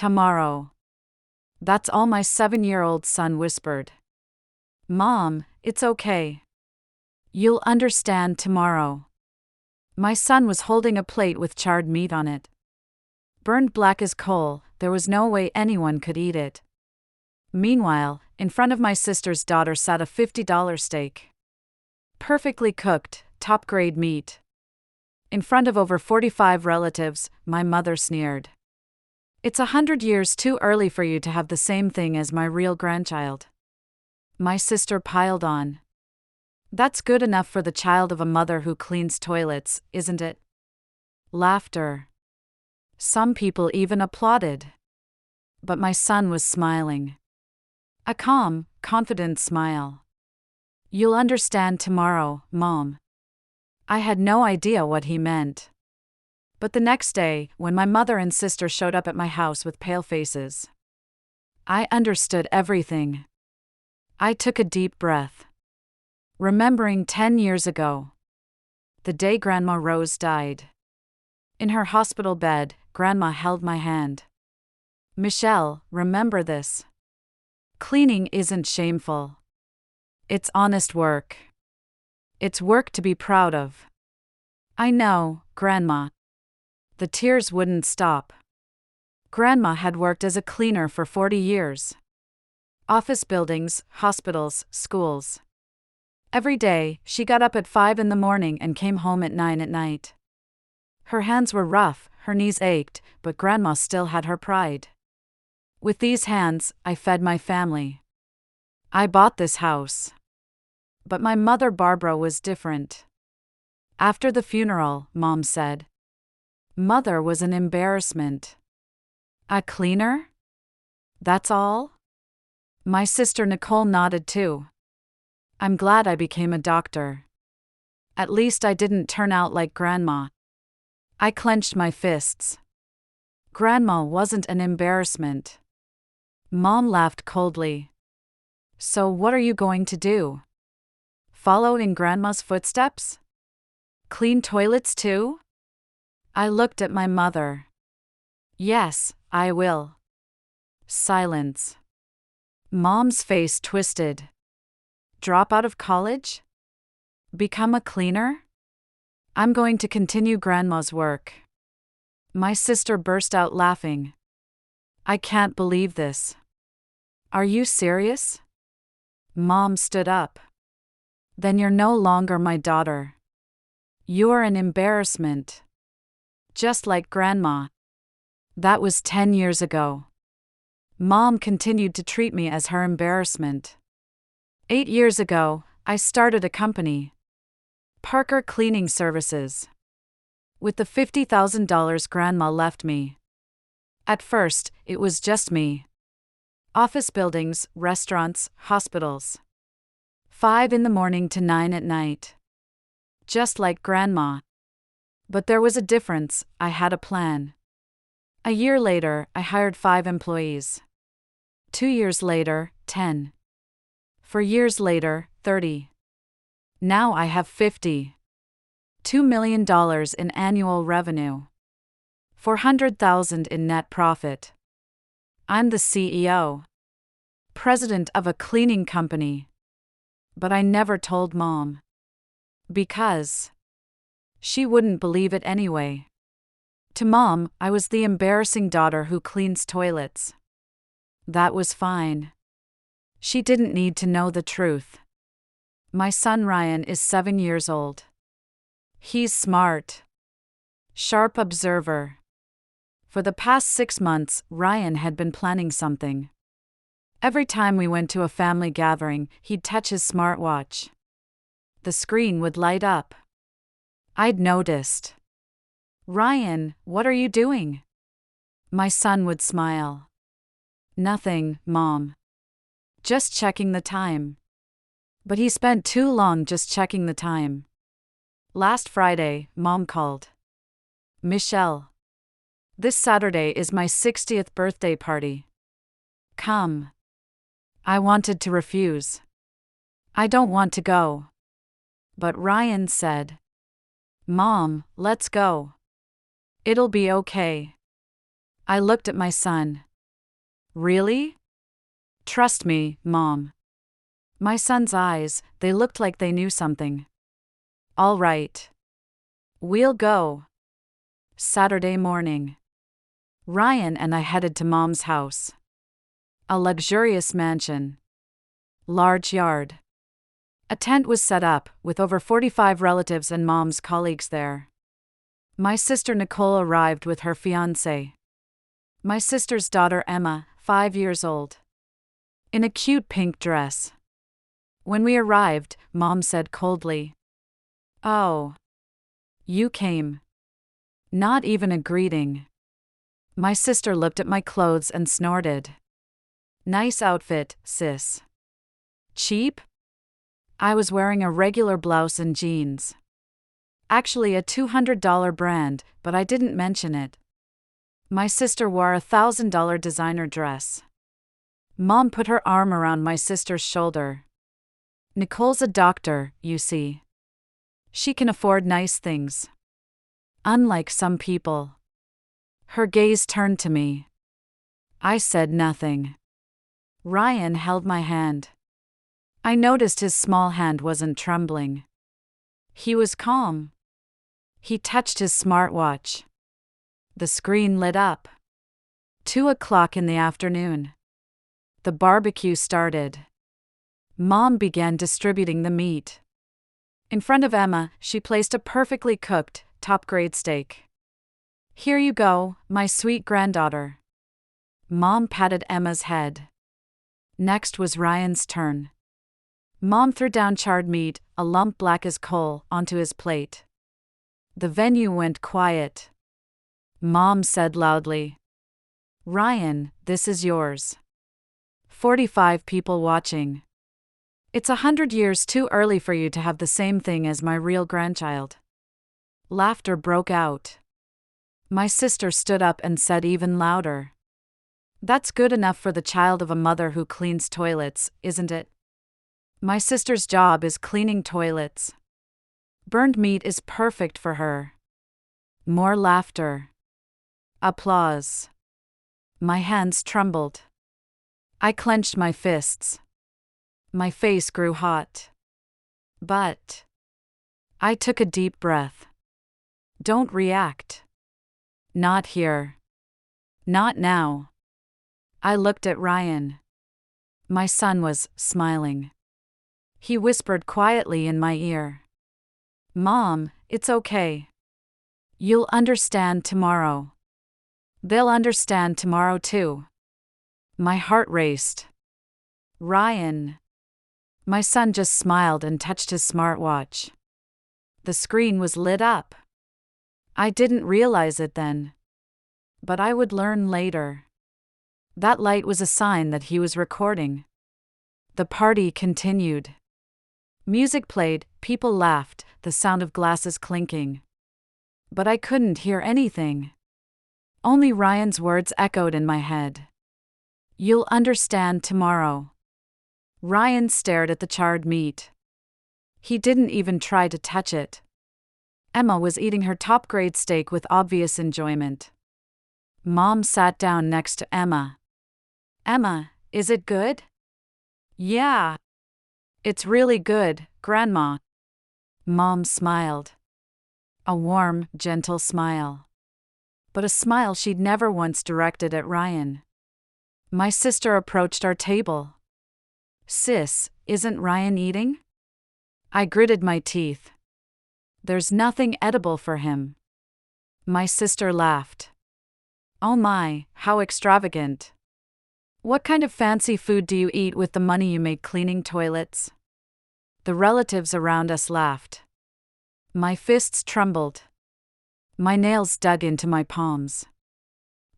Tomorrow. That's all my 7-year-old son whispered. Mom, it's okay. You'll understand tomorrow. My son was holding a plate with charred meat on it. Burned black as coal, there was no way anyone could eat it. Meanwhile, in front of my sister's daughter sat a $50 steak. Perfectly cooked, top-grade meat. In front of over 45 relatives, my mother sneered. It's 100 years too early for you to have the same thing as my real grandchild. My sister piled on. That's good enough for the child of a mother who cleans toilets, isn't it? Laughter. Some people even applauded. But my son was smiling. A calm, confident smile. You'll understand tomorrow, Mom. I had no idea what he meant. But the next day, when my mother and sister showed up at my house with pale faces, I understood everything. I took a deep breath. Remembering 10 years ago, the day Grandma Rose died. In her hospital bed, Grandma held my hand. Michelle, remember this. Cleaning isn't shameful. It's honest work. It's work to be proud of. I know, Grandma. The tears wouldn't stop. Grandma had worked as a cleaner for 40 years. Office buildings, hospitals, schools. Every day, she got up at 5 in the morning and came home at 9 at night. Her hands were rough, her knees ached, but Grandma still had her pride. With these hands, I fed my family. I bought this house. But my mother Barbara was different. After the funeral, Mom said, Mother was an embarrassment. A cleaner? That's all? My sister Nicole nodded too. I'm glad I became a doctor. At least I didn't turn out like Grandma. I clenched my fists. Grandma wasn't an embarrassment. Mom laughed coldly. So what are you going to do? Follow in Grandma's footsteps? Clean toilets too? I looked at my mother. Yes, I will. Silence. Mom's face twisted. Drop out of college? Become a cleaner? I'm going to continue Grandma's work. My sister burst out laughing. I can't believe this. Are you serious? Mom stood up. Then you're no longer my daughter. You're an embarrassment. Just like Grandma. That was 10 years ago. Mom continued to treat me as her embarrassment. 8 years ago, I started a company. Parker Cleaning Services. With the $50,000 Grandma left me. At first, it was just me. Office buildings, restaurants, hospitals. 5 in the morning to 9 at night. Just like Grandma. But there was a difference, I had a plan. A year later, I hired 5 employees. 2 years later, 10. 4 years later, 30. Now I have 50. $2 million in annual revenue. $400,000 in net profit. I'm the CEO. President of a cleaning company. But I never told Mom. Because she wouldn't believe it anyway. To Mom, I was the embarrassing daughter who cleans toilets. That was fine. She didn't need to know the truth. My son Ryan is 7 years old. He's smart. Sharp observer. For the past 6 months, Ryan had been planning something. Every time we went to a family gathering, he'd touch his smartwatch. The screen would light up. I'd noticed. Ryan, what are you doing? My son would smile. Nothing, Mom. Just checking the time. But he spent too long just checking the time. Last Friday, Mom called. Michelle. This Saturday is my 60th birthday party. Come. I wanted to refuse. I don't want to go. But Ryan said, Mom, let's go. It'll be okay. I looked at my son. Really? Trust me, Mom. My son's eyes, they looked like they knew something. All right. We'll go. Saturday morning. Ryan and I headed to Mom's house. A luxurious mansion. Large yard. A tent was set up, with over 45 relatives and Mom's colleagues there. My sister Nicole arrived with her fiancé. My sister's daughter Emma, 5 years old. In a cute pink dress. When we arrived, Mom said coldly, "Oh. You came. Not even a greeting." My sister looked at my clothes and snorted. "Nice outfit, sis." "Cheap?" I was wearing a regular blouse and jeans. Actually a $200 brand, but I didn't mention it. My sister wore a $1,000 designer dress. Mom put her arm around my sister's shoulder. "Nicole's a doctor, you see. She can afford nice things. Unlike some people." Her gaze turned to me. I said nothing. Ryan held my hand. I noticed his small hand wasn't trembling. He was calm. He touched his smartwatch. The screen lit up. 2 o'clock in the afternoon. The barbecue started. Mom began distributing the meat. In front of Emma, she placed a perfectly cooked, top-grade steak. "Here you go, my sweet granddaughter." Mom patted Emma's head. Next was Ryan's turn. Mom threw down charred meat, a lump black as coal, onto his plate. The venue went quiet. Mom said loudly, "Ryan, this is yours." 45 people watching. "It's 100 years too early for you to have the same thing as my real grandchild." Laughter broke out. My sister stood up and said even louder, "That's good enough for the child of a mother who cleans toilets, isn't it?" My sister's job is cleaning toilets. Burned meat is perfect for her. More laughter. Applause. My hands trembled. I clenched my fists. My face grew hot. But I took a deep breath. Don't react. Not here. Not now. I looked at Ryan. My son was smiling. He whispered quietly in my ear, "Mom, it's okay. You'll understand tomorrow. They'll understand tomorrow too." My heart raced. "Ryan." My son just smiled and touched his smartwatch. The screen was lit up. I didn't realize it then. But I would learn later. That light was a sign that he was recording. The party continued. Music played, people laughed, the sound of glasses clinking. But I couldn't hear anything. Only Ryan's words echoed in my head. "You'll understand tomorrow." Ryan stared at the charred meat. He didn't even try to touch it. Emma was eating her top-grade steak with obvious enjoyment. Mom sat down next to Emma. "Emma, is it good?" "Yeah. It's really good, Grandma." Mom smiled. A warm, gentle smile. But a smile she'd never once directed at Ryan. My sister approached our table. "Sis, isn't Ryan eating?" I gritted my teeth. "There's nothing edible for him." My sister laughed. "Oh my, how extravagant. What kind of fancy food do you eat with the money you make cleaning toilets?" The relatives around us laughed. My fists trembled. My nails dug into my palms.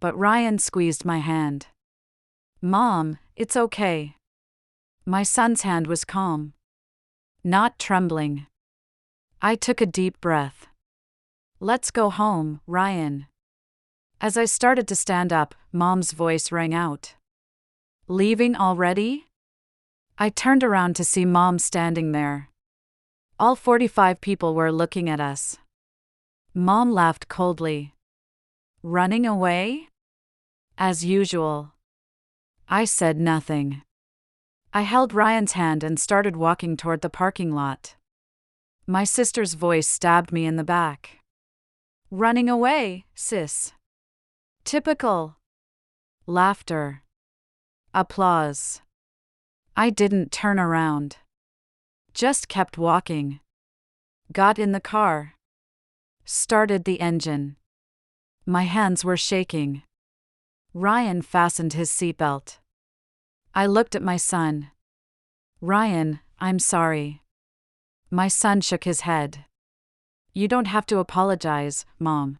But Ryan squeezed my hand. "Mom, it's okay." My son's hand was calm. Not trembling. I took a deep breath. "Let's go home, Ryan." As I started to stand up, Mom's voice rang out. "Leaving already?" I turned around to see Mom standing there. All 45 people were looking at us. Mom laughed coldly. "Running away?" "As usual." I said nothing. I held Ryan's hand and started walking toward the parking lot. My sister's voice stabbed me in the back. Running away, sis. Typical. Laughter. Applause. I didn't turn around. Just kept walking. Got in the car. Started the engine. My hands were shaking. Ryan fastened his seatbelt. I looked at my son. Ryan, I'm sorry. My son shook his head. You don't have to apologize, Mom.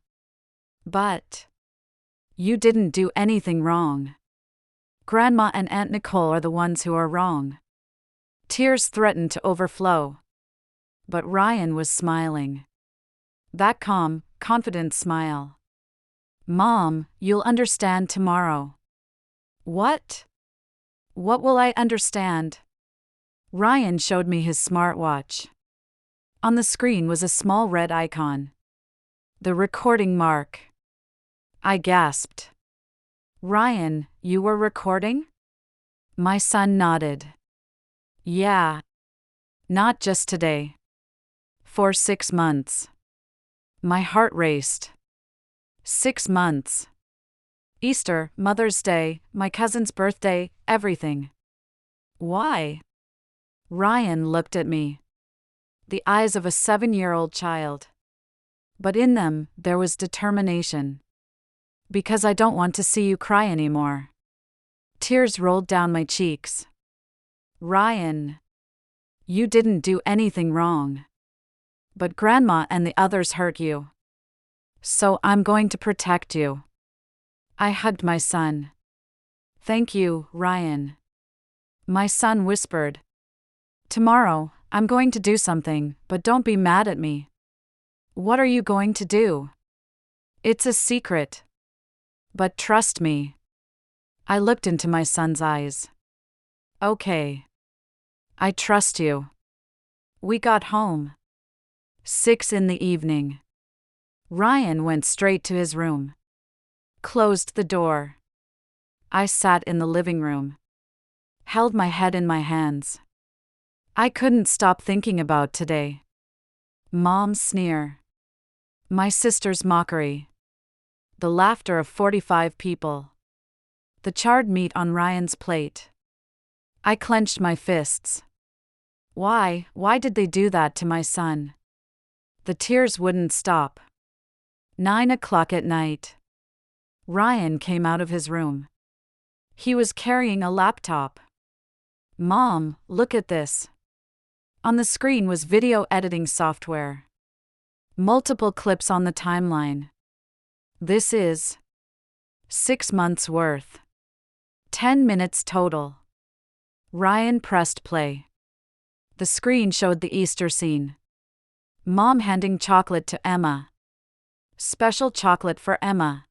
But you didn't do anything wrong. Grandma and Aunt Nicole are the ones who are wrong. Tears threatened to overflow. But Ryan was smiling. That calm, confident smile. Mom, you'll understand tomorrow. What? What will I understand? Ryan showed me his smartwatch. On the screen was a small red icon. The recording mark. I gasped. Ryan, you were recording? My son nodded. Yeah. Not just today. For 6 months. My heart raced. 6 months. Easter, Mother's Day, my cousin's birthday, everything. Why? Ryan looked at me. The eyes of a 7-year-old child. But in them, there was determination. Because I don't want to see you cry anymore. Tears rolled down my cheeks. Ryan. You didn't do anything wrong. But Grandma and the others hurt you. So I'm going to protect you. I hugged my son. Thank you, Ryan. My son whispered. Tomorrow, I'm going to do something, but don't be mad at me. What are you going to do? It's a secret. But trust me. I looked into my son's eyes. Okay. I trust you. We got home. 6 in the evening. Ryan went straight to his room. Closed the door. I sat in the living room. Held my head in my hands. I couldn't stop thinking about today. Mom's sneer. My sister's mockery. The laughter of 45 people. The charred meat on Ryan's plate. I clenched my fists. Why did they do that to my son? The tears wouldn't stop. 9 o'clock at night. Ryan came out of his room. He was carrying a laptop. Mom, look at this. On the screen was video editing software. Multiple clips on the timeline. This is 6 months worth. 10 minutes total. Ryan pressed play. The screen showed the Easter scene. Mom handing chocolate to Emma. Special chocolate for Emma.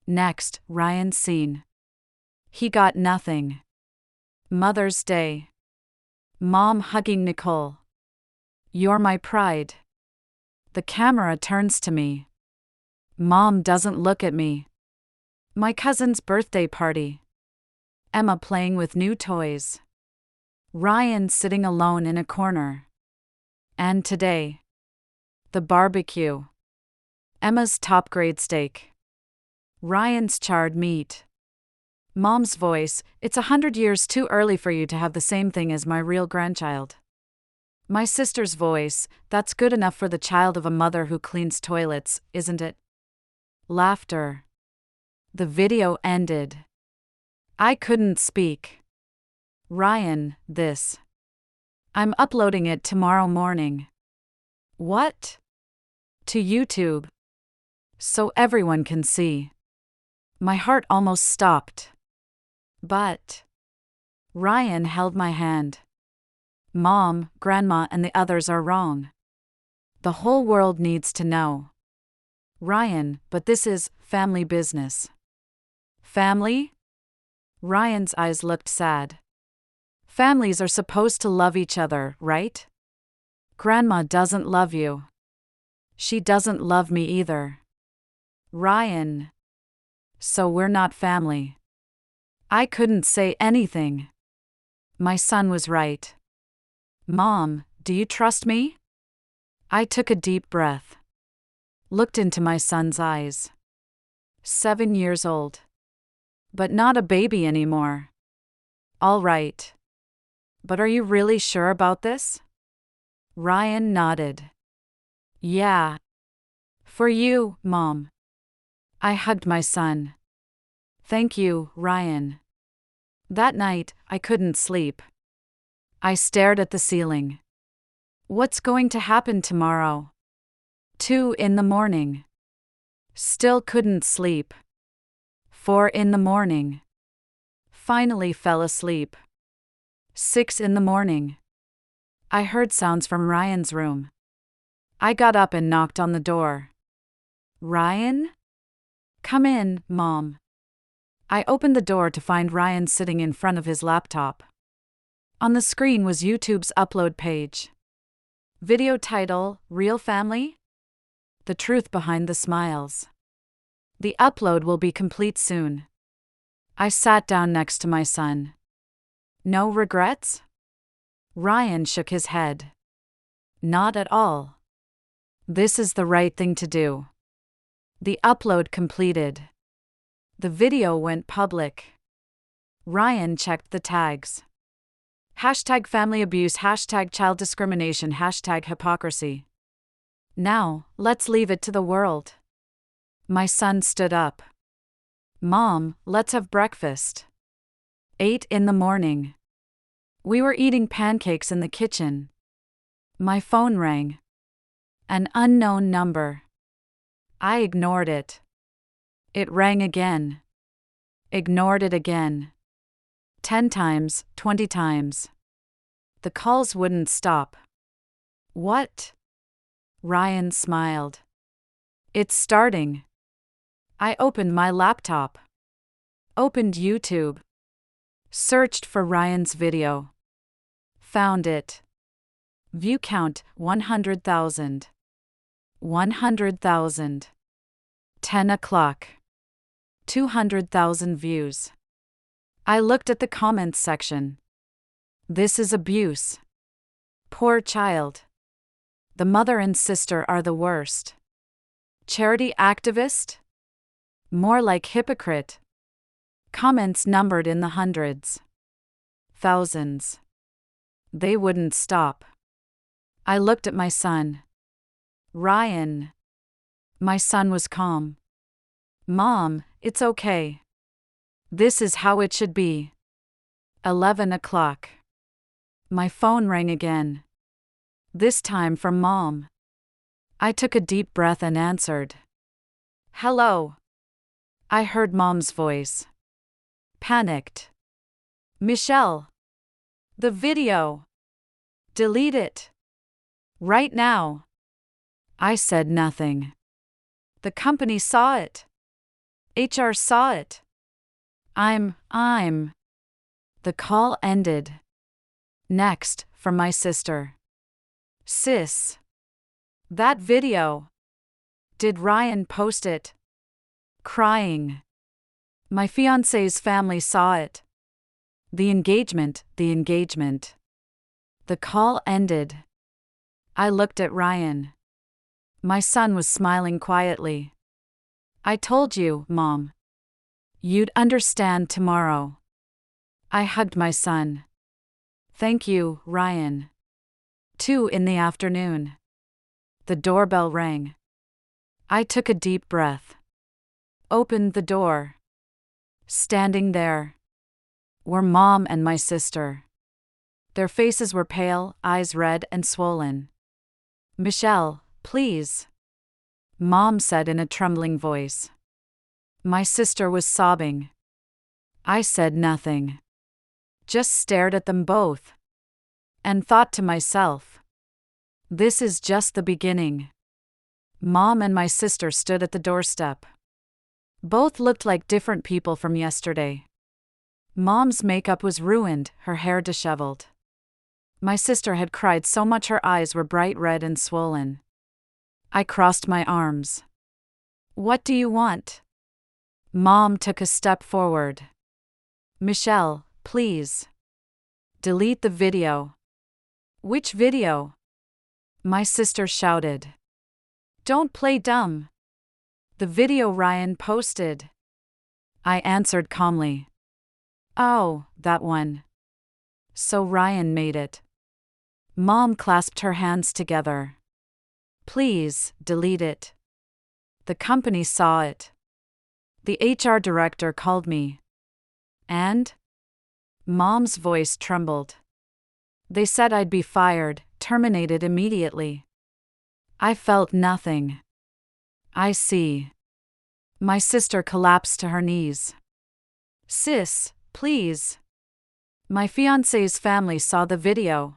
Next, Ryan's scene. He got nothing. Mother's Day. Mom hugging Nicole. You're my pride. The camera turns to me. Mom doesn't look at me. My cousin's birthday party. Emma playing with new toys. Ryan sitting alone in a corner. And today. The barbecue. Emma's top-grade steak. Ryan's charred meat. Mom's voice, it's 100 years too early for you to have the same thing as my real grandchild. My sister's voice, that's good enough for the child of a mother who cleans toilets, isn't it? Laughter. The video ended. I couldn't speak. Ryan, this. I'm uploading it tomorrow morning. What? To YouTube. So everyone can see. My heart almost stopped. But Ryan held my hand. Mom, Grandma, and the others are wrong. The whole world needs to know. Ryan, but this is family business. Family? Ryan's eyes looked sad. Families are supposed to love each other, right? Grandma doesn't love you. She doesn't love me either. Ryan. So we're not family. I couldn't say anything. My son was right. Mom, do you trust me? I took a deep breath. Looked into my son's eyes. 7 years old. But not a baby anymore. All right. But are you really sure about this? Ryan nodded. Yeah. For you, Mom. I hugged my son. Thank you, Ryan. That night, I couldn't sleep. I stared at the ceiling. What's going to happen tomorrow? 2 in the morning. Still couldn't sleep. 4 in the morning. Finally fell asleep. 6 in the morning. I heard sounds from Ryan's room. I got up and knocked on the door. Ryan? Come in, Mom. I opened the door to find Ryan sitting in front of his laptop. On the screen was YouTube's upload page. Video title, Real Family? The truth behind the smiles. The upload will be complete soon. I sat down next to my son. No regrets? Ryan shook his head. Not at all. This is the right thing to do. The upload completed. The video went public. Ryan checked the tags. Hashtag family abuse, hashtag child discrimination, hashtag hypocrisy. Now, let's leave it to the world. My son stood up. Mom, let's have breakfast. 8 in the morning. We were eating pancakes in the kitchen. My phone rang. An unknown number. I ignored it. It rang again. Ignored it again. 10 times, 20 times. The calls wouldn't stop. What? Ryan smiled. It's starting. I opened my laptop. Opened YouTube. Searched for Ryan's video. Found it. View count 100,000. 100,000. 10 o'clock. 200,000 views. I looked at the comments section. This is abuse. Poor child. The mother and sister are the worst. Charity activist? More like hypocrite. Comments numbered in the hundreds. Thousands. They wouldn't stop. I looked at my son. Ryan. My son was calm. Mom, it's okay. This is how it should be. 11 o'clock. My phone rang again. This time from Mom. I took a deep breath and answered. Hello. I heard Mom's voice. Panicked. Michelle. The video. Delete it. Right now. I said nothing. The company saw it. HR saw it. I'm. The call ended. Next, from my sister. Sis. That video. Did Ryan post it? Crying. My fiancé's family saw it. The engagement. The call ended. I looked at Ryan. My son was smiling quietly. I told you, Mom. You'd understand tomorrow. I hugged my son. Thank you, Ryan. 2 in the afternoon. The doorbell rang. I took a deep breath. Opened the door. Standing there were Mom and my sister. Their faces were pale, eyes red and swollen. Michelle, please. Mom said in a trembling voice. My sister was sobbing. I said nothing. Just stared at them both. And thought to myself. This is just the beginning. Mom and my sister stood at the doorstep. Both looked like different people from yesterday. Mom's makeup was ruined, her hair disheveled. My sister had cried so much her eyes were bright red and swollen. I crossed my arms. What do you want? Mom took a step forward. Michelle, please. Delete the video. Which video? My sister shouted. Don't play dumb. The video Ryan posted. I answered calmly. Oh, that one. So Ryan made it. Mom clasped her hands together. Please, delete it. The company saw it. The HR director called me. And? Mom's voice trembled. They said I'd be fired, terminated immediately. I felt nothing. I see. My sister collapsed to her knees. Sis, please. My fiancé's family saw the video.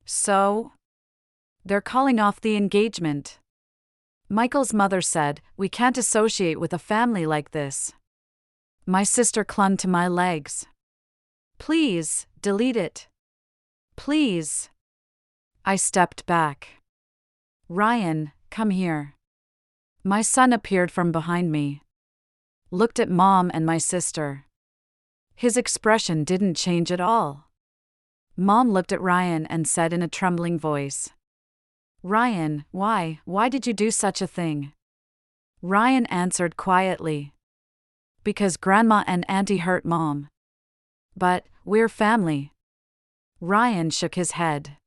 So? They're calling off the engagement. Michael's mother said, we can't associate with a family like this. My sister clung to my legs. Please, delete it. Please. I stepped back. Ryan, come here. My son appeared from behind me. Looked at Mom and my sister. His expression didn't change at all. Mom looked at Ryan and said in a trembling voice, Ryan, why did you do such a thing? Ryan answered quietly. Because Grandma and Auntie hurt Mom. But, we're family. Ryan shook his head.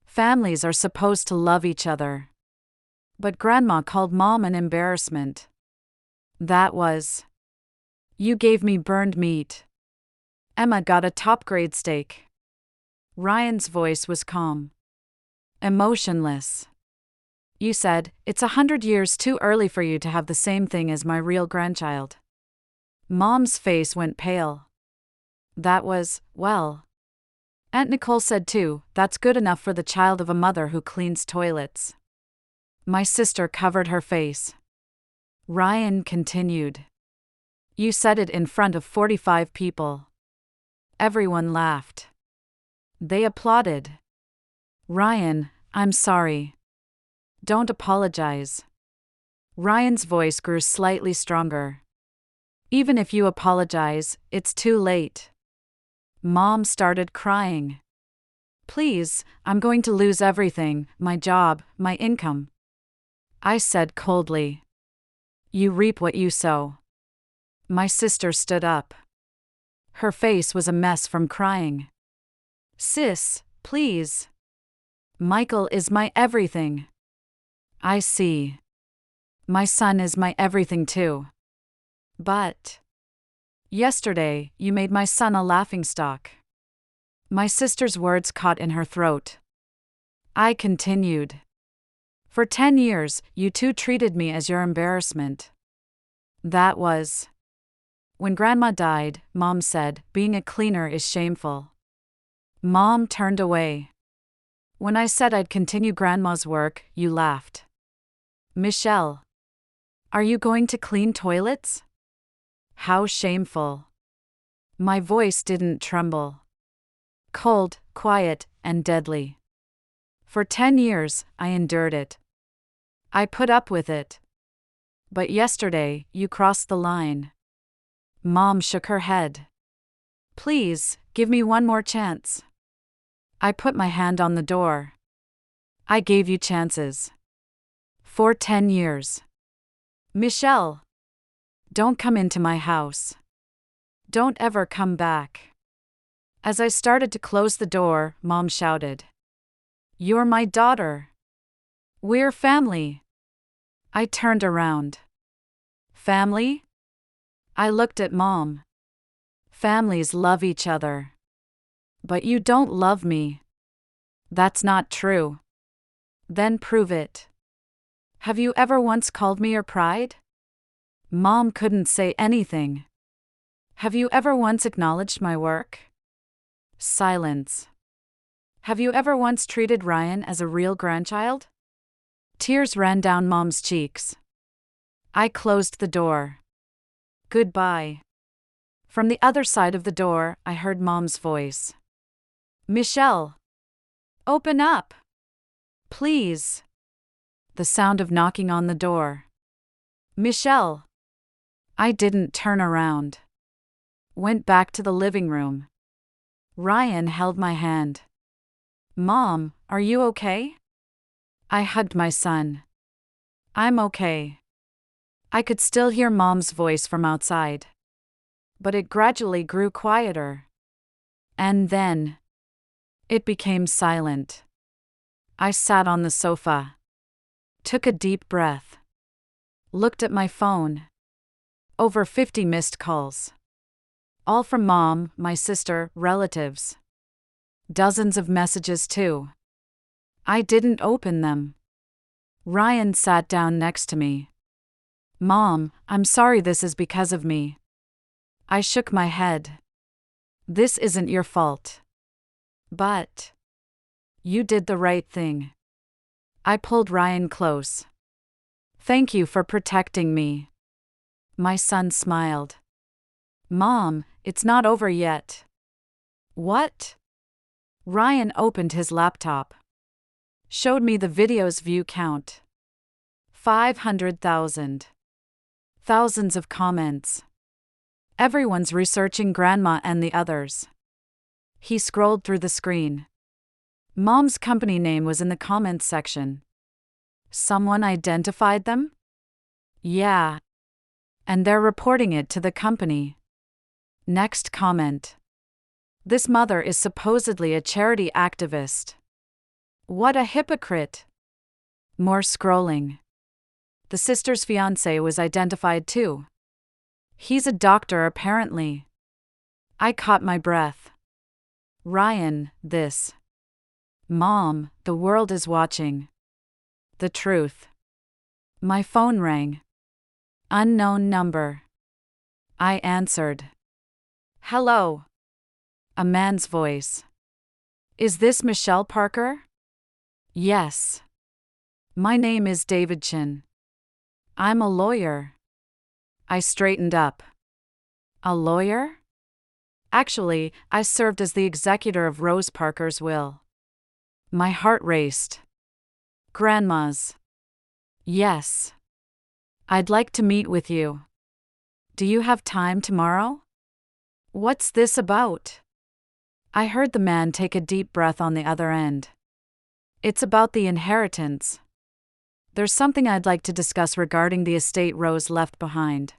Families are supposed to love each other. But Grandma called Mom an embarrassment. That was. You gave me burned meat. Emma got a top-grade steak. Ryan's voice was calm. Emotionless. You said, it's 100 years too early for you to have the same thing as my real grandchild. Mom's face went pale. That was, well. Aunt Nicole said too, that's good enough for the child of a mother who cleans toilets. My sister covered her face. Ryan continued. You said it in front of 45 people. Everyone laughed. They applauded. Ryan, I'm sorry. Don't apologize. Ryan's voice grew slightly stronger. Even if you apologize, it's too late. Mom started crying. Please, I'm going to lose everything, my job, my income. I said coldly. You reap what you sow. My sister stood up. Her face was a mess from crying. Sis, please. Michael is my everything. I see. My son is my everything too. But yesterday, you made my son a laughingstock. My sister's words caught in her throat. I continued. For 10 years, you two treated me as your embarrassment. That was. When Grandma died, Mom said, being a cleaner is shameful. Mom turned away. When I said I'd continue Grandma's work, you laughed. Michelle. Are you going to clean toilets? How shameful. My voice didn't tremble. Cold, quiet, and deadly. For 10 years, I endured it. I put up with it. But yesterday, you crossed the line. Mom shook her head. Please, give me one more chance. I put my hand on the door. I gave you chances. For 10 years. Michelle. Don't come into my house. Don't ever come back. As I started to close the door, Mom shouted. You're my daughter. We're family. I turned around. Family? I looked at Mom. Families love each other. But you don't love me. That's not true. Then prove it. Have you ever once called me your pride? Mom couldn't say anything. Have you ever once acknowledged my work? Silence. Have you ever once treated Ryan as a real grandchild? Tears ran down Mom's cheeks. I closed the door. Goodbye. From the other side of the door, I heard Mom's voice. Michelle. Open up. Please. The sound of knocking on the door. Michelle. I didn't turn around. Went back to the living room. Ryan held my hand. Mom, are you okay? I hugged my son. I'm okay. I could still hear Mom's voice from outside. But it gradually grew quieter. And then it became silent. I sat on the sofa, took a deep breath, looked at my phone. Over 50 missed calls. All from Mom, my sister, relatives. Dozens of messages too. I didn't open them. Ryan sat down next to me. Mom, I'm sorry this is because of me. I shook my head. This isn't your fault. But you did the right thing. I pulled Ryan close. Thank you for protecting me. My son smiled. Mom, it's not over yet. What? Ryan opened his laptop. Showed me the video's view count. 500,000. Thousands of comments. Everyone's researching Grandma and the others. He scrolled through the screen. Mom's company name was in the comments section. Someone identified them? Yeah. And they're reporting it to the company. Next comment. This mother is supposedly a charity activist. What a hypocrite. More scrolling. The sister's fiancé was identified too. He's a doctor apparently. I caught my breath. Ryan, this. Mom, the world is watching. The truth. My phone rang. Unknown number. I answered. Hello. A man's voice. Is this Michelle Parker? Yes. My name is David Chin. I'm a lawyer. I straightened up. A lawyer? Actually, I served as the executor of Rose Parker's will. My heart raced. Grandma's. Yes. I'd like to meet with you. Do you have time tomorrow? What's this about? I heard the man take a deep breath on the other end. It's about the inheritance. There's something I'd like to discuss regarding the estate Rose left behind.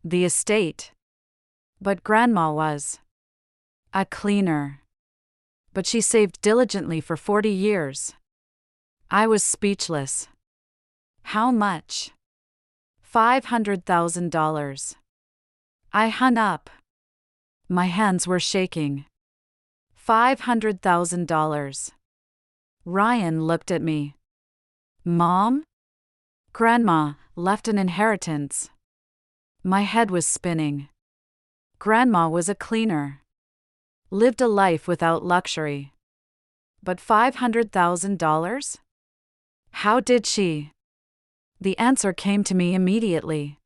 The estate? But Grandma was a cleaner. But she saved diligently for 40 years. I was speechless. How much? $500,000. I hung up. My hands were shaking. $500,000. Ryan looked at me. Mom? Grandma left an inheritance. My head was spinning. Grandma was a cleaner. Lived a life without luxury. But $500,000? How did she? The answer came to me immediately.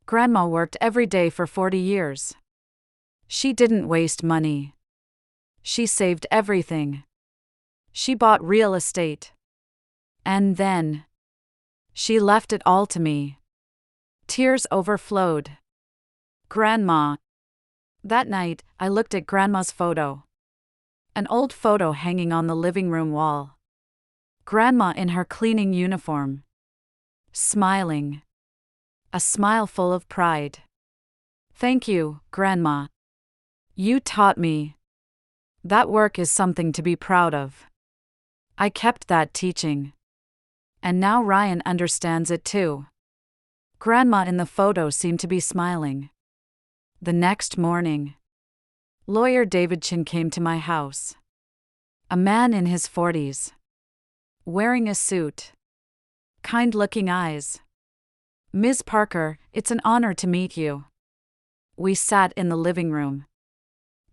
Grandma worked every day for 40 years. She didn't waste money. She saved everything. She bought real estate. And then she left it all to me. Tears overflowed. Grandma. That night, I looked at Grandma's photo. An old photo hanging on the living room wall. Grandma in her cleaning uniform. Smiling. A smile full of pride. Thank you, Grandma. You taught me. That work is something to be proud of. I kept that teaching. And now Ryan understands it too. Grandma in the photo seemed to be smiling. The next morning, lawyer David Chin came to my house. A man in his 40s. Wearing a suit. Kind-looking eyes. Ms. Parker, it's an honor to meet you. We sat in the living room.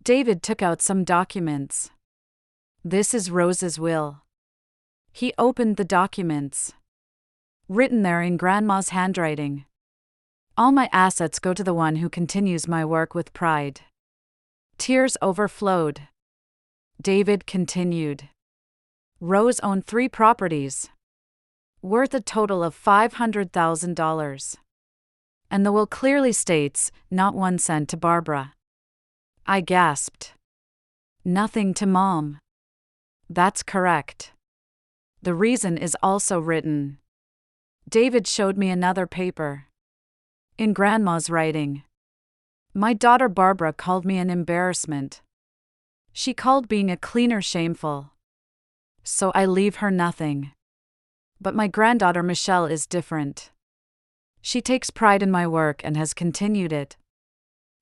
David took out some documents. This is Rose's will. He opened the documents. Written there in Grandma's handwriting. All my assets go to the one who continues my work with pride. Tears overflowed. David continued. Rose owned 3 properties. Worth a total of $500,000. And the will clearly states, not 1 cent to Barbara. I gasped. Nothing to Mom. That's correct. The reason is also written. David showed me another paper. In Grandma's writing. My daughter Barbara called me an embarrassment. She called being a cleaner shameful. So I leave her nothing. But my granddaughter Michelle is different. She takes pride in my work and has continued it.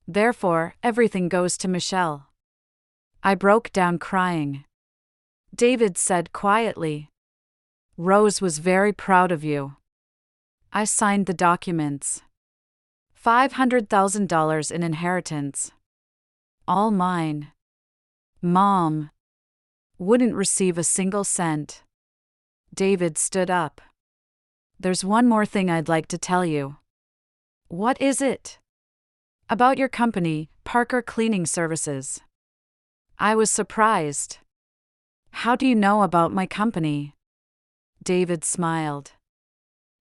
Therefore, everything goes to Michelle. I broke down crying. David said quietly, Rose was very proud of you. I signed the documents. $500,000 in inheritance. All mine. Mom wouldn't receive a single cent. David stood up. There's one more thing I'd like to tell you. What is it? About your company, Parker Cleaning Services. I was surprised. How do you know about my company? David smiled.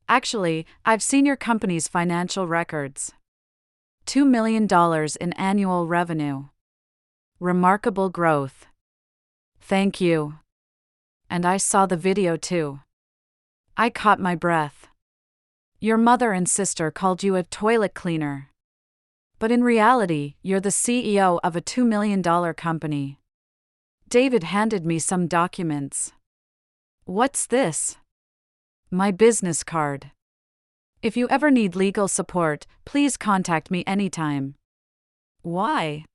Actually, I've seen your company's financial records. $2 million in annual revenue. Remarkable growth. Thank you. And I saw the video too. I caught my breath. Your mother and sister called you a toilet cleaner. But in reality, you're the CEO of a $2 million company. David handed me some documents. What's this? My business card. If you ever need legal support, please contact me anytime. Why?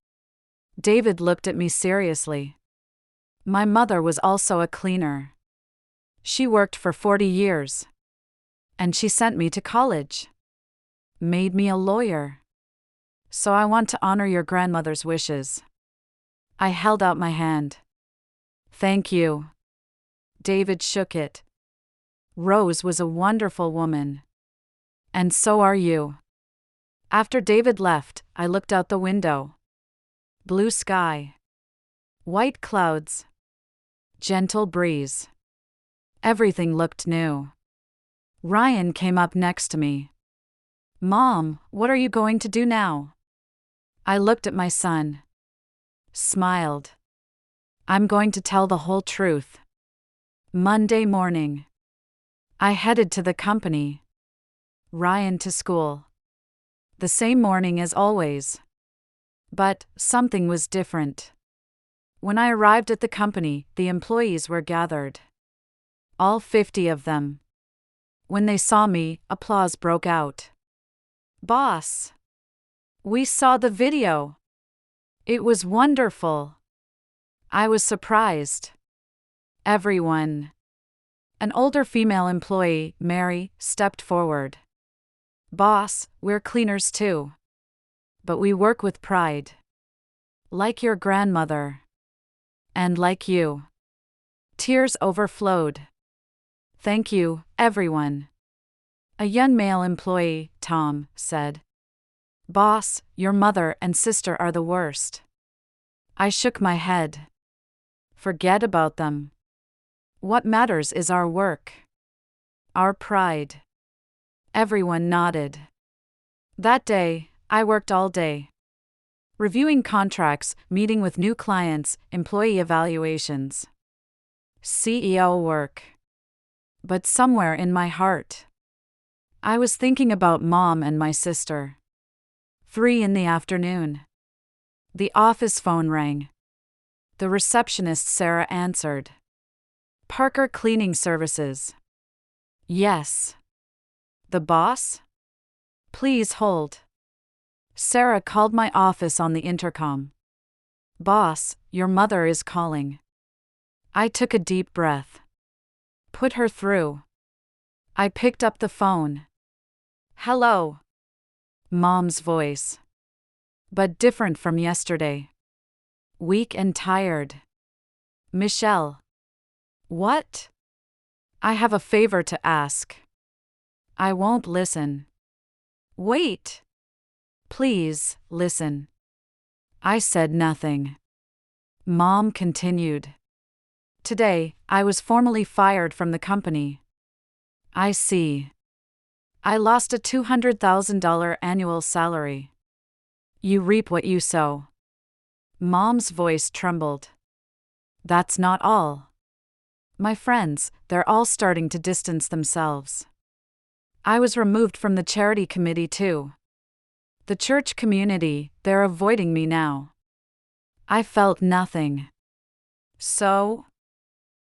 David looked at me seriously. My mother was also a cleaner. She worked for 40 years. And she sent me to college. Made me a lawyer. So I want to honor your grandmother's wishes. I held out my hand. Thank you. David shook it. Rose was a wonderful woman. And so are you. After David left, I looked out the window. Blue sky. White clouds. Gentle breeze. Everything looked new. Ryan came up next to me. Mom, what are you going to do now? I looked at my son. Smiled. I'm going to tell the whole truth. Monday morning. I headed to the company. Ryan to school. The same morning as always. But something was different. When I arrived at the company, the employees were gathered. All 50 of them. When they saw me, applause broke out. Boss! We saw the video. It was wonderful. I was surprised. Everyone. An older female employee, Mary, stepped forward. Boss, we're cleaners too. But we work with pride. Like your grandmother. And like you. Tears overflowed. Thank you, everyone. A young male employee, Tom, said. Boss, your mother and sister are the worst. I shook my head. Forget about them. What matters is our work. Our pride. Everyone nodded. That day, I worked all day. Reviewing contracts, meeting with new clients, employee evaluations. CEO work. But somewhere in my heart, I was thinking about Mom and my sister. 3 in the afternoon. The office phone rang. The receptionist Sarah answered. Parker Cleaning Services. Yes. The boss? Please hold. Sarah called my office on the intercom. Boss, your mother is calling. I took a deep breath. Put her through. I picked up the phone. Hello. Mom's voice. But different from yesterday. Weak and tired. Michelle. What? I have a favor to ask. I won't listen. Wait. Please, listen. I said nothing. Mom continued. Today, I was formally fired from the company. I see. I lost a $200,000 annual salary. You reap what you sow. Mom's voice trembled. That's not all. My friends, they're all starting to distance themselves. I was removed from the charity committee too. The church community, they're avoiding me now. I felt nothing. So?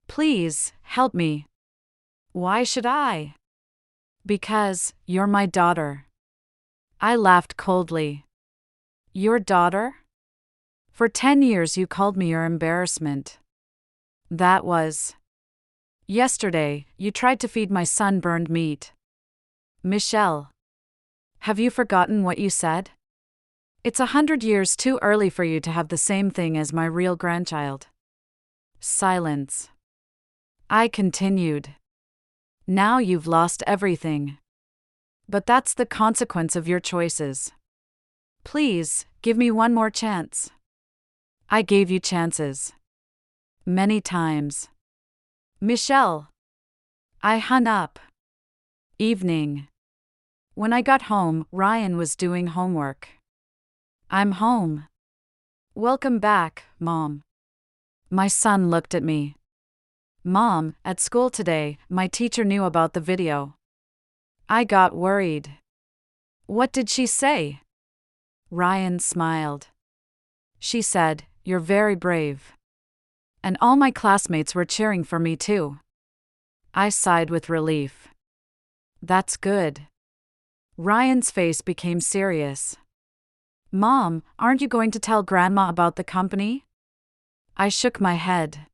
Please, help me. Why should I? Because, you're my daughter. I laughed coldly. Your daughter? For 10 years you called me your embarrassment. That was. Yesterday, you tried to feed my son burned meat. Michelle. Have you forgotten what you said? It's 100 years too early for you to have the same thing as my real grandchild. Silence. I continued. Now you've lost everything. But that's the consequence of your choices. Please, give me one more chance. I gave you chances. Many times. Michelle. I hung up. Evening. When I got home, Ryan was doing homework. I'm home. Welcome back, Mom. My son looked at me. Mom, at school today, my teacher knew about the video. I got worried. What did she say? Ryan smiled. She said, "You're very brave." And all my classmates were cheering for me too. I sighed with relief. That's good. Ryan's face became serious. Mom, aren't you going to tell Grandma about the company? I shook my head.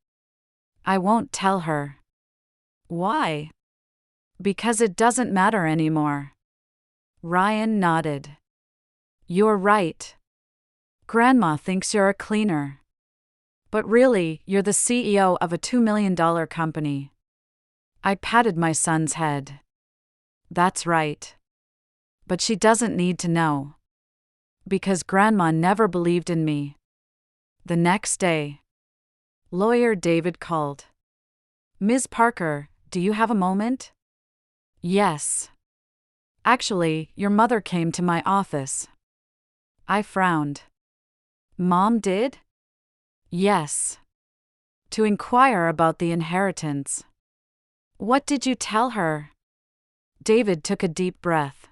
I won't tell her. Why? Because it doesn't matter anymore. Ryan nodded. You're right. Grandma thinks you're a cleaner. But really, you're the CEO of a $2 million company. I patted my son's head. That's right. But she doesn't need to know. Because Grandma never believed in me. The next day, Lawyer David called. Ms. Parker, do you have a moment? Yes. Actually, your mother came to my office. I frowned. Mom did? Yes. To inquire about the inheritance. What did you tell her? David took a deep breath.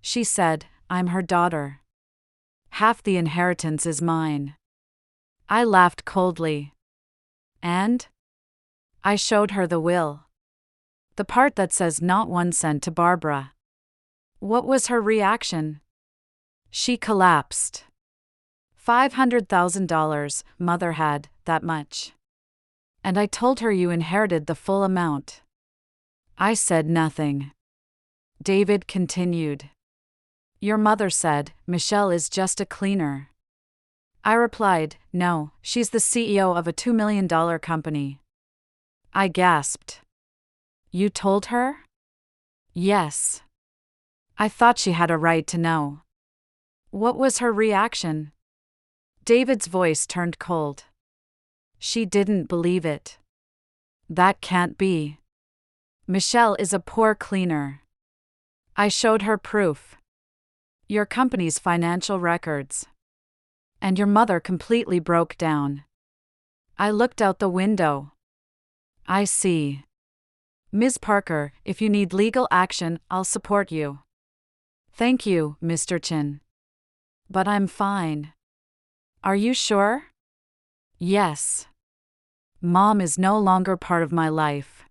She said, I'm her daughter. Half the inheritance is mine. I laughed coldly. And? I showed her the will. The part that says not 1 cent to Barbara. What was her reaction? She collapsed. $500,000, Mother had, that much. And I told her you inherited the full amount. I said nothing. David continued. Your mother said, Michelle is just a cleaner. I replied, no, she's the CEO of a $2 million company. I gasped. You told her? Yes. I thought she had a right to know. What was her reaction? David's voice turned cold. She didn't believe it. That can't be. Michelle is a poor cleaner. I showed her proof. Your company's financial records. And your mother completely broke down. I looked out the window. I see. Ms. Parker, if you need legal action, I'll support you. Thank you, Mr. Chin. But I'm fine. Are you sure? Yes. Mom is no longer part of my life.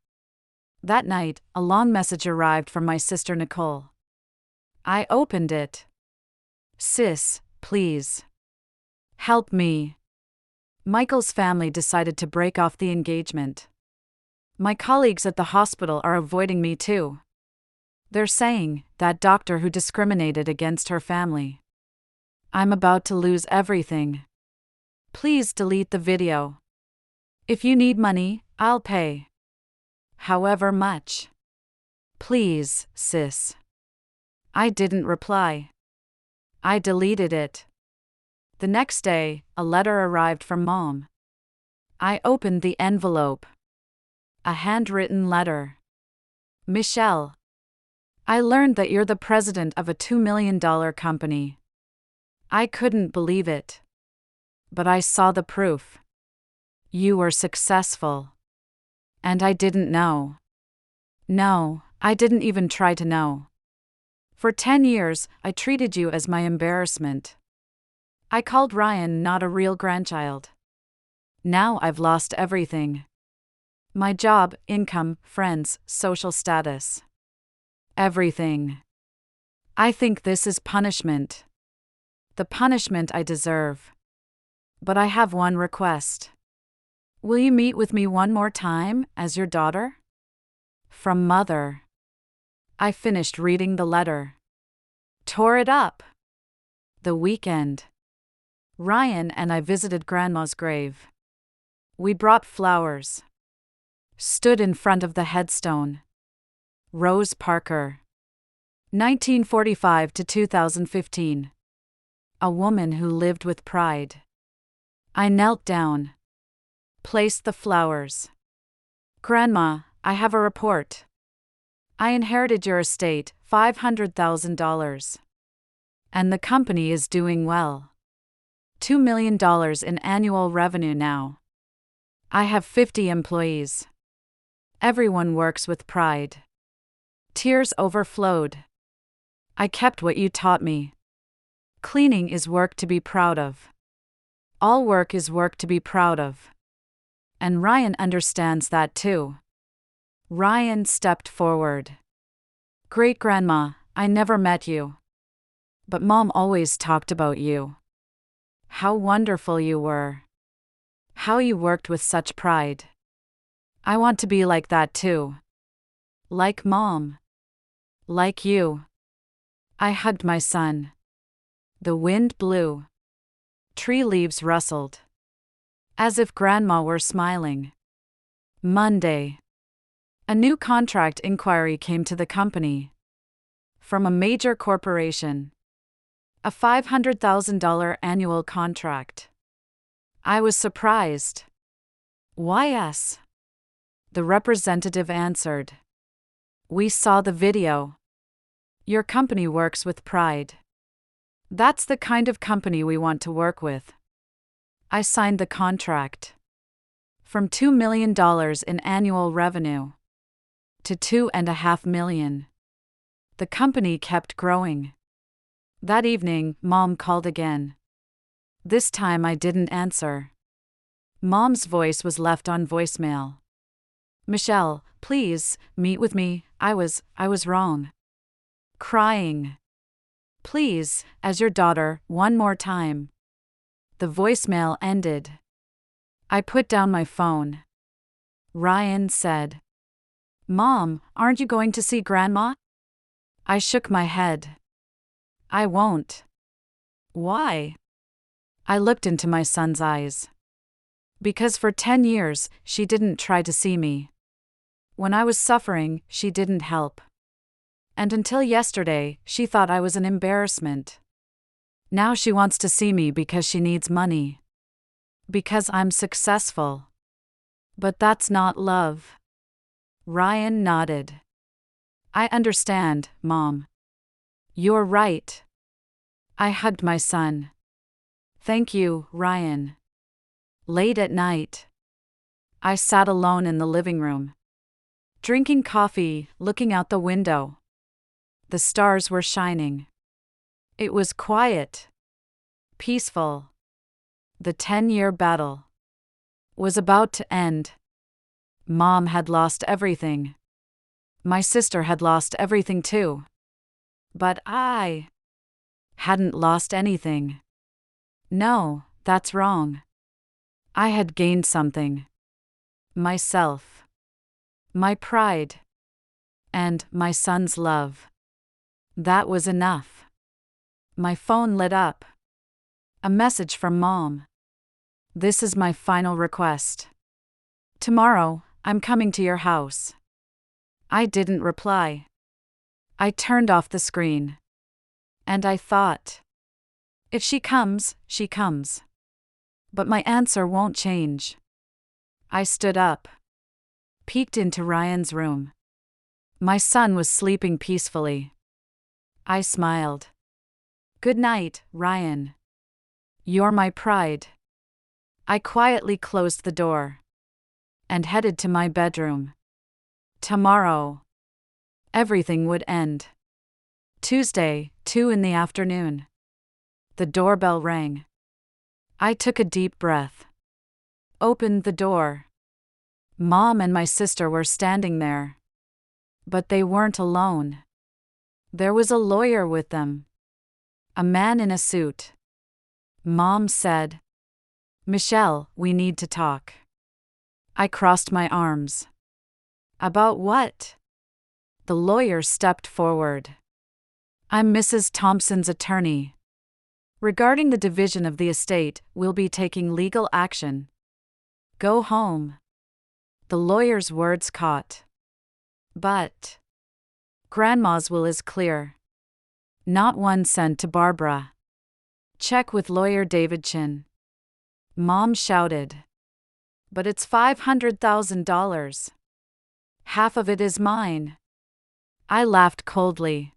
That night, a long message arrived from my sister Nicole. I opened it. Sis, please. Help me. Michael's family decided to break off the engagement. My colleagues at the hospital are avoiding me too. They're saying, that doctor who discriminated against her family. I'm about to lose everything. Please delete the video. If you need money, I'll pay. However much. Please, sis. I didn't reply. I deleted it. The next day, a letter arrived from Mom. I opened the envelope. A handwritten letter. Michelle. I learned that you're the president of a $2 million company. I couldn't believe it. But I saw the proof. You were successful. And I didn't know. No, I didn't even try to know. For 10 years, I treated you as my embarrassment. I called Ryan not a real grandchild. Now I've lost everything. My job, income, friends, social status. Everything. I think this is punishment. The punishment I deserve. But I have one request. Will you meet with me one more time, as your daughter? From Mother. I finished reading the letter. Tore it up. The weekend. Ryan and I visited Grandma's grave. We brought flowers. Stood in front of the headstone. Rose Parker. 1945 to 2015. A woman who lived with pride. I knelt down. Placed the flowers. Grandma, I have a report. I inherited your estate, $500,000. And the company is doing well. $2 million in annual revenue now. I have 50 employees. Everyone works with pride. Tears overflowed. I kept what you taught me. Cleaning is work to be proud of. All work is work to be proud of. And Ryan understands that too. Ryan stepped forward. Great-grandma, I never met you. But Mom always talked about you. How wonderful you were. How you worked with such pride. I want to be like that too. Like Mom. Like you. I hugged my son. The wind blew. Tree leaves rustled. As if Grandma were smiling. Monday. A new contract inquiry came to the company. From a major corporation. A $500,000 annual contract. I was surprised. Why us? The representative answered. We saw the video. Your company works with pride. That's the kind of company we want to work with. I signed the contract. From $2 million in annual revenue to $2.5 million. The company kept growing. That evening, Mom called again. This time I didn't answer. Mom's voice was left on voicemail. Michelle, please, meet with me, I was wrong. Crying. Please, as your daughter, one more time. The voicemail ended. I put down my phone. Ryan said, Mom, aren't you going to see Grandma? I shook my head. I won't. Why? I looked into my son's eyes. Because for 10 years, she didn't try to see me. When I was suffering, she didn't help. And until yesterday, she thought I was an embarrassment. Now she wants to see me because she needs money. Because I'm successful. But that's not love. Ryan nodded. I understand, Mom. You're right. I hugged my son. Thank you, Ryan. Late at night. I sat alone in the living room. Drinking coffee, looking out the window. The stars were shining. It was quiet. Peaceful. The 10-year battle was about to end. Mom had lost everything. My sister had lost everything too. But I hadn't lost anything. No, that's wrong. I had gained something. Myself. My pride. And my son's love. That was enough. My phone lit up. A message from Mom. This is my final request. Tomorrow, I'm coming to your house. I didn't reply. I turned off the screen. And I thought, if she comes, she comes. But my answer won't change. I stood up. Peeked into Ryan's room. My son was sleeping peacefully. I smiled. "Good night, Ryan. You're my pride." I quietly closed the door and headed to my bedroom. Tomorrow, everything would end. Tuesday, 2 in the afternoon. The doorbell rang. I took a deep breath. Opened the door. Mom and my sister were standing there. But they weren't alone. There was a lawyer with them. A man in a suit. Mom said, "Michelle, we need to talk." I crossed my arms. "About what?" The lawyer stepped forward. "I'm Mrs. Thompson's attorney. Regarding the division of the estate, we'll be taking legal action. Go home." The lawyer's words caught. "But Grandma's will is clear. Not 1 cent to Barbara. Check with lawyer David Chin." Mom shouted. "But it's $500,000. Half of it is mine." I laughed coldly.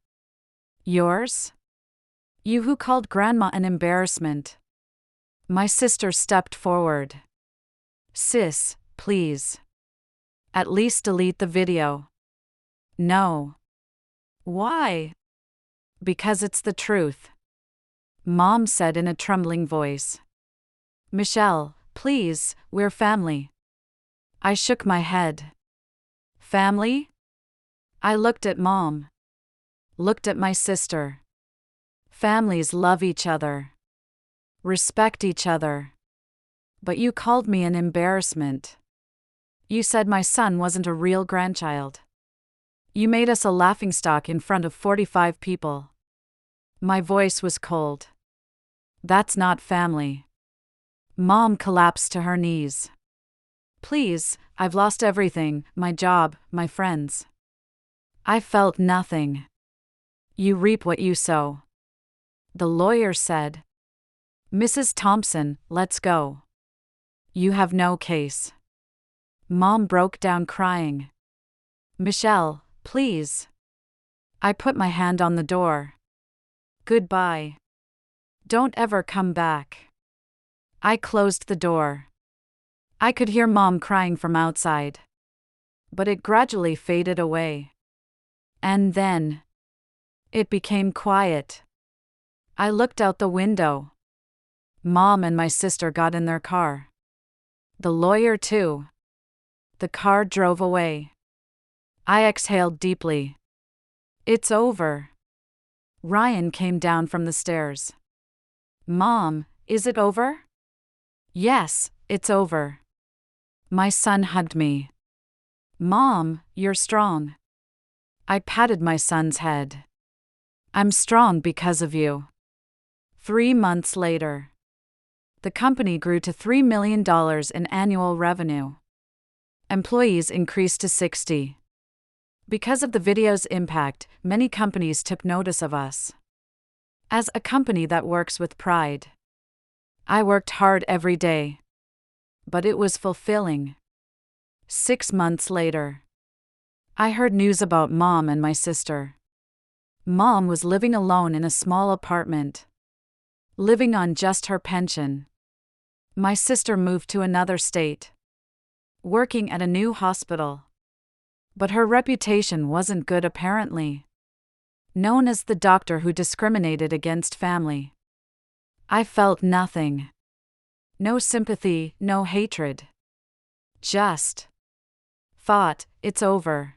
"Yours? You who called Grandma an embarrassment." My sister stepped forward. "Sis, please. At least delete the video." "No." "Why?" "Because it's the truth," Mom said in a trembling voice. "Michelle, please, we're family." I shook my head. "Family?" I looked at Mom. Looked at my sister. Families love each other. Respect each other. But you called me an embarrassment. You said my son wasn't a real grandchild. You made us a laughingstock in front of 45 people. My voice was cold. That's not family. Mom collapsed to her knees. "Please, I've lost everything, my job, my friends." I felt nothing. "You reap what you sow." The lawyer said, "Mrs. Thompson, let's go. You have no case." Mom broke down crying. "Michelle, please." I put my hand on the door. "Goodbye. Don't ever come back." I closed the door. I could hear Mom crying from outside. But it gradually faded away. And then it became quiet. I looked out the window. Mom and my sister got in their car. The lawyer too. The car drove away. I exhaled deeply. "It's over." Ryan came down from the stairs. "Mom, is it over?" "Yes, it's over." My son hugged me. "Mom, you're strong." I patted my son's head. "I'm strong because of you." 3 months later, the company grew to $3 million in annual revenue. Employees increased to 60. Because of the video's impact, many companies took notice of us. As a company that works with pride, I worked hard every day. But it was fulfilling. 6 months later, I heard news about Mom and my sister. Mom was living alone in a small apartment, living on just her pension. My sister moved to another state, working at a new hospital. But her reputation wasn't good apparently. Known as the doctor who discriminated against family. I felt nothing. No sympathy, no hatred. Just thought, it's over.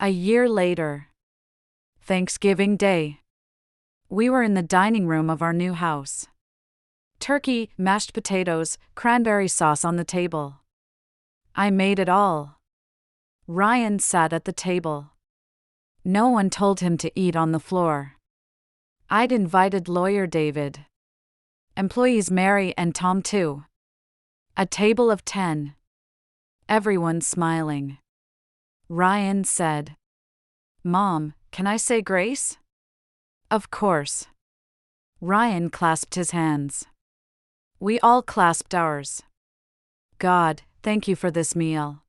A year later, Thanksgiving Day, we were in the dining room of our new house. Turkey, mashed potatoes, cranberry sauce on the table. I made it all. Ryan sat at the table. No one told him to eat on the floor. I'd invited lawyer David. Employees Mary and Tom too. A table of 10. Everyone smiling. Ryan said, "Mom, can I say grace?" "Of course." Ryan clasped his hands. We all clasped ours. "God, thank you for this meal.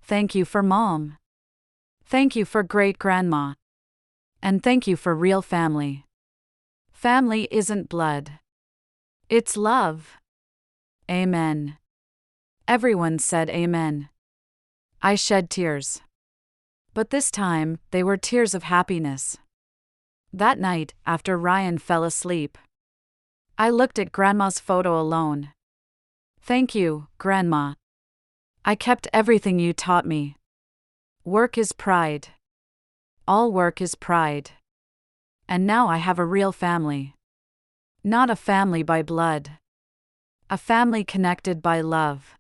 Thank you for Mom. Thank you for great grandma. And thank you for real family. Family isn't blood. It's love. Amen. Everyone said amen. I shed tears. But this time, they were tears of happiness. That night, after Ryan fell asleep, I looked at Grandma's photo alone. Thank you, Grandma. I kept everything you taught me. Work is pride. All work is pride. And now I have a real family. Not a family by blood. A family connected by love.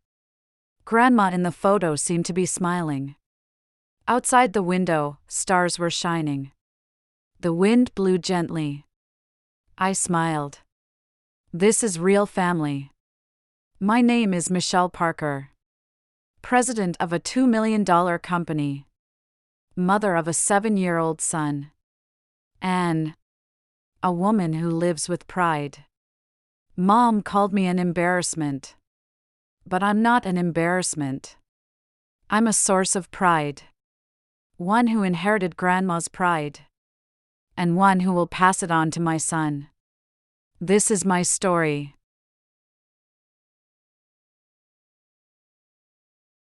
Grandma in the photo seemed to be smiling. Outside the window, stars were shining. The wind blew gently. I smiled. This is real family. My name is Michelle Parker. President of a $2 million company. Mother of a 7-year-old son. Anne. A woman who lives with pride. Mom called me an embarrassment. But I'm not an embarrassment. I'm a source of pride. One who inherited Grandma's pride. And one who will pass it on to my son. This is my story.